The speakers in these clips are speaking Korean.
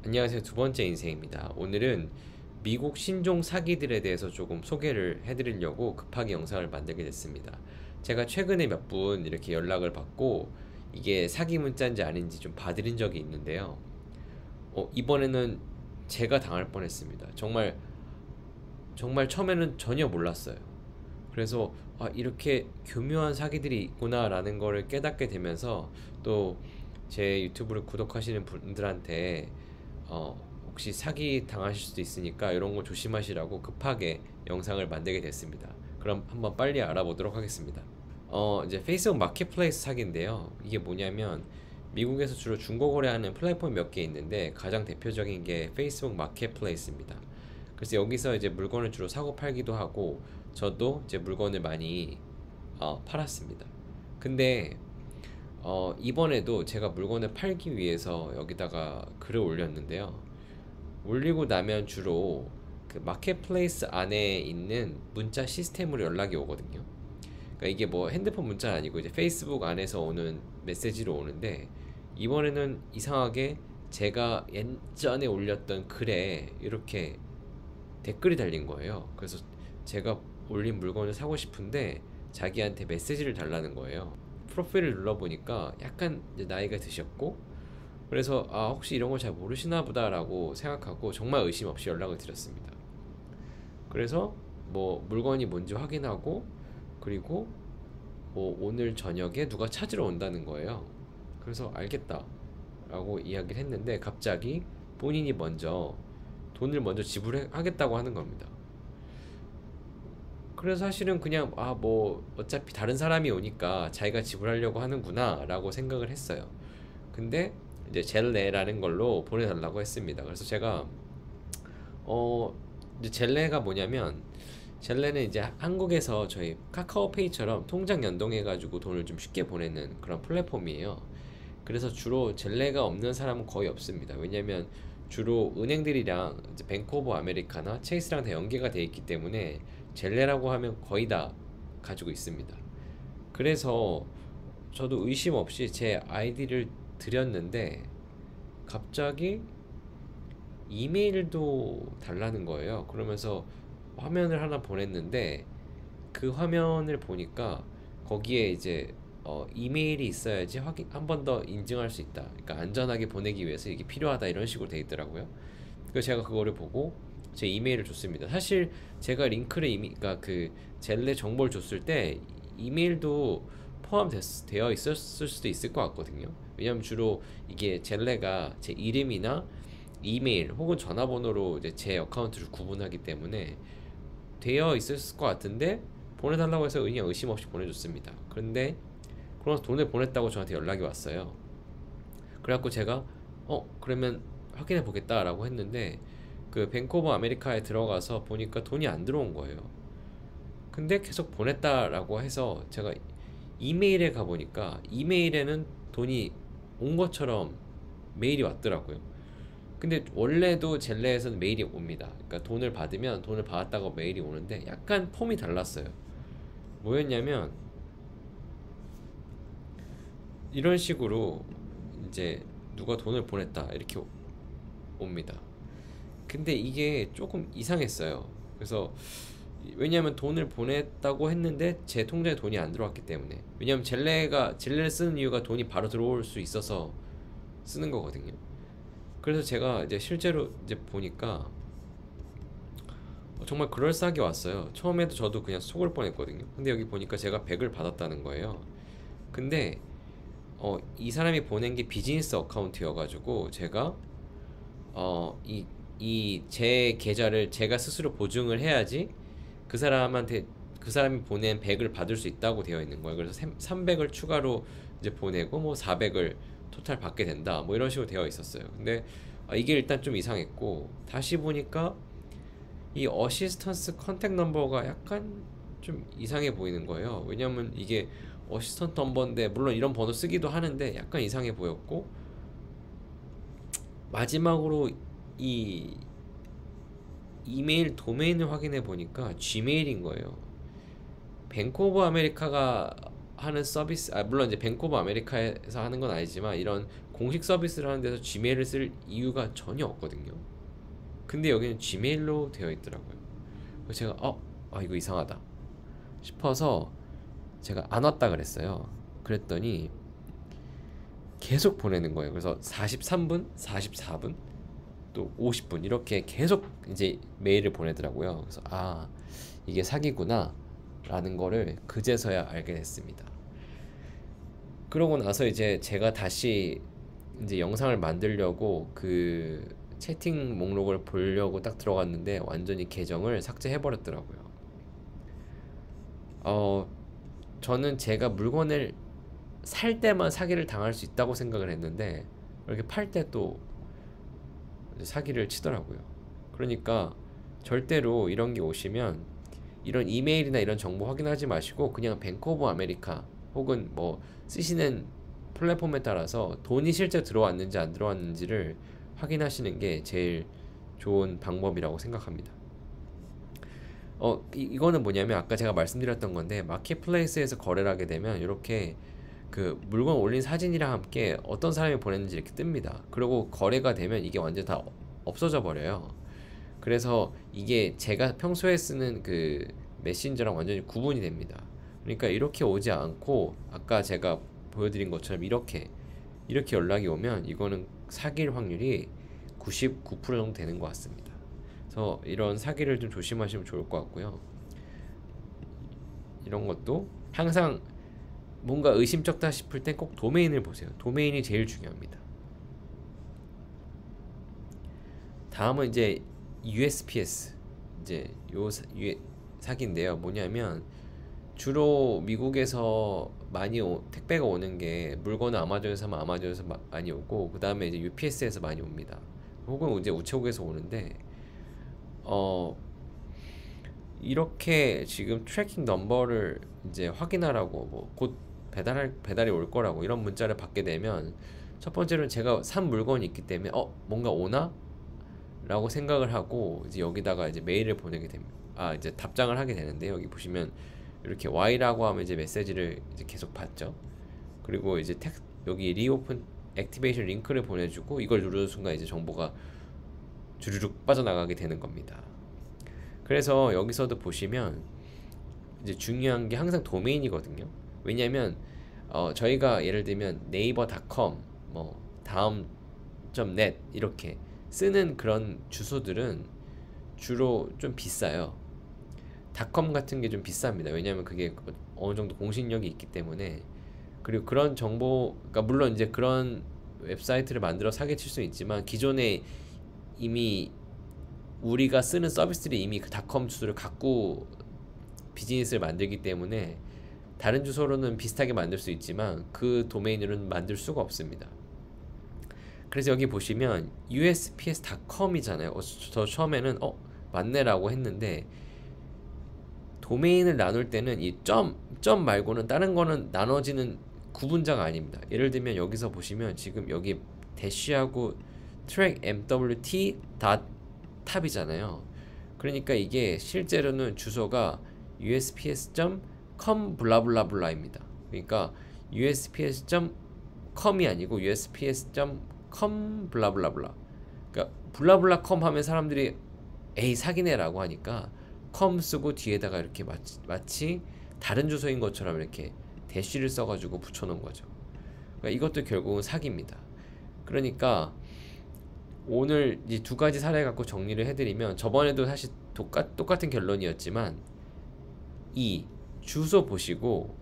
안녕하세요. 두 번째 인생입니다. 오늘은 미국 신종 사기들에 대해서 조금 소개를 해드리려고 급하게 영상을 만들게 됐습니다. 제가 최근에 몇 분 이렇게 연락을 받고 이게 사기 문자인지 아닌지 좀 봐드린 적이 있는데요. 이번에는 제가 당할 뻔했습니다. 정말 처음에는 전혀 몰랐어요. 그래서 이렇게 교묘한 사기들이 있구나라는 거를 깨닫게 되면서 또 제 유튜브를 구독하시는 분들한테 혹시 사기 당하실 수도 있으니까 이런 거 조심하시라고 급하게 영상을 만들게 됐습니다. 그럼 한번 빨리 알아보도록 하겠습니다. 이제 페이스북 마켓플레이스 사기인데요. 이게 뭐냐면 미국에서 주로 중고 거래하는 플랫폼 몇 개 있는데 가장 대표적인 게 페이스북 마켓플레이스입니다. 그래서 여기서 이제 물건을 주로 사고 팔기도 하고 저도 이제 물건을 많이 팔았습니다. 근데 이번에도 제가 물건을 팔기 위해서 여기다가 글을 올렸는데요. 올리고 나면 주로 그 마켓플레이스 안에 있는 문자 시스템으로 연락이 오거든요. 그러니까 이게 뭐 핸드폰 문자 아니고 이제 페이스북 안에서 오는 메시지로 오는데, 이번에는 이상하게 제가 예전에 올렸던 글에 이렇게 댓글이 달린 거예요. 그래서 제가 올린 물건을 사고 싶은데 자기한테 메시지를 달라는 거예요. 프로필을 눌러보니까 약간 이제 나이가 드셨고, 그래서 혹시 이런 걸 잘 모르시나 보다라고 생각하고 정말 의심 없이 연락을 드렸습니다. 그래서 뭐 물건이 뭔지 확인하고, 그리고 뭐 오늘 저녁에 누가 찾으러 온다는 거예요. 그래서 알겠다 라고 이야기를 했는데 갑자기 본인이 먼저 돈을 먼저 지불하겠다고 하는 겁니다. 그래서 사실은 그냥 뭐 어차피 다른 사람이 오니까 자기가 지불하려고 하는구나 라고 생각을 했어요. 근데 이제 젤레라는 걸로 보내달라고 했습니다. 그래서 제가 이제 젤레가 뭐냐면, 젤레는 이제 한국에서 저희 카카오페이처럼 통장 연동해가지고 돈을 좀 쉽게 보내는 그런 플랫폼이에요. 그래서 주로 젤레가 없는 사람은 거의 없습니다. 왜냐면 주로 은행들이랑 이제 뱅크 오브 아메리카나 체이스랑 다 연계가 돼 있기 때문에 젤레라고 하면 거의 다 가지고 있습니다. 그래서 저도 의심 없이 제 아이디를 드렸는데 갑자기 이메일도 달라는 거예요. 그러면서 화면을 하나 보냈는데 그 화면을 보니까 거기에 이제 이메일이 있어야지 확인 한 번 더 인증할 수 있다. 그러니까 안전하게 보내기 위해서 이게 필요하다 이런 식으로 돼 있더라고요. 그래서 제가 그거를 보고 제 이메일을 줬습니다. 사실 제가 링크를 그러니까 그 젤레 정보를 줬을 때 이메일도 포함되어 있었을 수도 있을 것 같거든요. 왜냐면 주로 이게 젤레가 제 이름이나 이메일 혹은 전화번호로 이제 제 어카운트를 구분하기 때문에 되어 있었을 것 같은데, 보내달라고 해서 그냥 의심 없이 보내줬습니다. 그런데 그러면서 돈을 보냈다고 저한테 연락이 왔어요. 그래갖고 제가 그러면 확인해 보겠다라고 했는데 그 뱅크 오브 아메리카에 들어가서 보니까 돈이 안 들어온 거예요. 근데 계속 보냈다라고 해서 제가 이메일에 가보니까 이메일에는 돈이 온 것처럼 메일이 왔더라고요. 근데 원래도 젤레에서는 메일이 옵니다. 그러니까 돈을 받으면 돈을 받았다고 메일이 오는데 약간 폼이 달랐어요. 뭐였냐면 이런 식으로 이제 누가 돈을 보냈다 이렇게 옵니다. 근데 이게 조금 이상했어요. 그래서 왜냐면 돈을 보냈다고 했는데 제 통장에 돈이 안 들어왔기 때문에, 왜냐면 젤레를 쓰는 이유가 돈이 바로 들어올 수 있어서 쓰는 거거든요. 그래서 제가 이제 실제로 이제 보니까 정말 그럴싸하게 왔어요. 처음에도 저도 그냥 속을 뻔했거든요. 근데 여기 보니까 제가 100을 받았다는 거예요. 근데 이 사람이 보낸 게 비즈니스 어카운트여가지고 제가 이 제 계좌를 제가 스스로 보증을 해야지 그 사람이 보낸 100을 받을 수 있다고 되어 있는 거예요. 그래서 300을 추가로 이제 보내고 뭐 400을 토탈 받게 된다 뭐 이런 식으로 되어 있었어요. 근데 이게 일단 좀 이상했고, 다시 보니까 이 어시스턴스 컨택 넘버가 약간 좀 이상해 보이는 거예요. 왜냐면 이게 어시스턴트 넘버인데 물론 이런 번호 쓰기도 하는데 약간 이상해 보였고, 마지막으로 이 이메일 도메인을 확인해 보니까 gmail인 거예요. 뱅크 오브 아메리카가 하는 서비스, 물론 이제 뱅크 오브 아메리카에서 하는 건 아니지만 이런 공식 서비스를 하는 데서 지메일을 쓸 이유가 전혀 없거든요. 근데 여기는 지메일로 되어 있더라고요. 그래서 제가 이거 이상하다 싶어서 제가 안 왔다 그랬어요. 그랬더니 계속 보내는 거예요. 그래서 43분, 44분, 또 50분 이렇게 계속 이제 메일을 보내더라고요. 그래서 이게 사기구나 라는 거를 그제서야 알게 됐습니다. 그러고 나서 이제 제가 다시 이제 영상을 만들려고 그 채팅 목록을 보려고 딱 들어갔는데 완전히 계정을 삭제해 버렸더라고요. 저는 제가 물건을 살 때만 사기를 당할 수 있다고 생각을 했는데 이렇게 팔 때 또 사기를 치더라고요. 그러니까 절대로 이런 게 오시면 이런 이메일이나 이런 정보 확인하지 마시고 그냥 뱅크 오브 아메리카 혹은 뭐 쓰시는 플랫폼에 따라서 돈이 실제 들어왔는지 안 들어왔는지를 확인하시는 게 제일 좋은 방법이라고 생각합니다. 이거는 뭐냐면 아까 제가 말씀드렸던 건데 마켓플레이스에서 거래를 하게 되면 이렇게 그 물건 올린 사진이랑 함께 어떤 사람이 보냈는지 이렇게 뜹니다. 그리고 거래가 되면 이게 완전 다 없어져 버려요. 그래서 이게 제가 평소에 쓰는 그 메신저랑 완전히 구분이 됩니다. 그러니까 이렇게 오지 않고 아까 제가 보여드린 것처럼 이렇게 연락이 오면 이거는 사기일 확률이 99% 정도 되는 것 같습니다. 그래서 이런 사기를 좀 조심하시면 좋을 것 같고요. 이런 것도 항상 뭔가 의심쩍다 싶을 땐 꼭 도메인을 보세요. 도메인이 제일 중요합니다. 다음은 이제 USPS 이제 사기인데요. 뭐냐면 주로 미국에서 많이 택배가 오는 게 물건을 아마존에서 하면 아마존에서 많이 오고 그 다음에 이제 UPS에서 많이 옵니다. 혹은 이제 우체국에서 오는데 이렇게 지금 트래킹 넘버를 이제 확인하라고 뭐 곧 배달이 올 거라고 이런 문자를 받게 되면 첫 번째로는 제가 산 물건이 있기 때문에 뭔가 오나? 라고 생각을 하고 이제 여기다가 이제 메일을 보내게 됩니다. 이제 답장을 하게 되는데 여기 보시면 이렇게 Y라고 하면 이제 메시지를 이제 계속 받죠. 그리고 이제 여기 리오픈 액티베이션 링크를 보내주고 이걸 누르는 순간 이제 정보가 주르륵 빠져나가게 되는 겁니다. 그래서 여기서도 보시면 이제 중요한 게 항상 도메인이거든요. 왜냐면 저희가 예를 들면 네이버닷컴 뭐 다음.net 이렇게 쓰는 그런 주소들은 주로 좀 비싸요. 닷컴 같은 게 좀 비쌉니다. 왜냐면 그게 어느 정도 공신력이 있기 때문에. 그리고 그런 정보가 물론 이제 그런 웹사이트를 만들어 사기칠 수 있지만 기존에 이미 우리가 쓰는 서비스들이 이미 그 닷컴 주소를 갖고 비즈니스를 만들기 때문에 다른 주소로는 비슷하게 만들 수 있지만 그 도메인으로는 만들 수가 없습니다. 그래서 여기 보시면 usps.com이잖아요. 저 처음에는 맞네라고 했는데 도메인을 나눌 때는 이 점 말고는 다른 거는 나눠지는 구분자가 아닙니다. 예를 들면 여기서 보시면 지금 여기 대쉬하고 track mwt.tab이잖아요. 그러니까 이게 실제로는 주소가 usps.com 블라블라블라입니다. 그러니까 usps.com이 아니고 usps.com 블라블라블라. 그러니까 블라블라컴 하면 사람들이 에이 사기네라고 하니까 컴 쓰고 뒤에다가 이렇게 마치 다른 주소인 것처럼 이렇게 대쉬를 써가지고 붙여놓은 거죠. 그러니까 이것도 결국은 사기입니다. 그러니까 오늘 이 두 가지 사례 갖고 정리를 해드리면 저번에도 사실 똑같은 결론이었지만 이 주소 보시고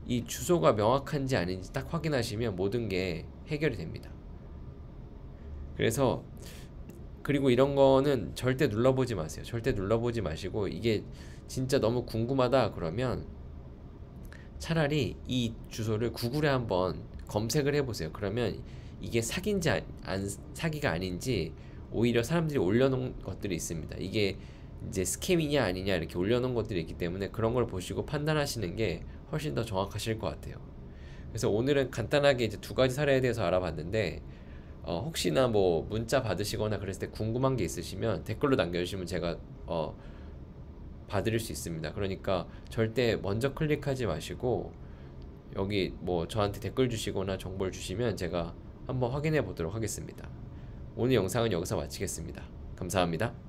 이 주소가 명확한지 아닌지 딱 확인하시면 모든 게 해결이 됩니다. 그리고 이런 거는 절대 눌러보지 마세요. 절대 눌러보지 마시고 이게 진짜 너무 궁금하다 그러면 차라리 이 주소를 구글에 한번 검색을 해보세요. 그러면 이게 사기인지 사기가 아닌지 오히려 사람들이 올려놓은 것들이 있습니다. 이게 이제 스캠이냐 아니냐 이렇게 올려놓은 것들이 있기 때문에 그런 걸 보시고 판단하시는 게 훨씬 더 정확하실 것 같아요. 그래서 오늘은 간단하게 이제 두 가지 사례에 대해서 알아봤는데 혹시나 뭐 문자 받으시거나 그랬을 때 궁금한 게 있으시면 댓글로 남겨주시면 제가 봐드릴 수 있습니다. 그러니까 절대 먼저 클릭하지 마시고 여기 뭐 저한테 댓글 주시거나 정보를 주시면 제가 한번 확인해 보도록 하겠습니다. 오늘 영상은 여기서 마치겠습니다. 감사합니다.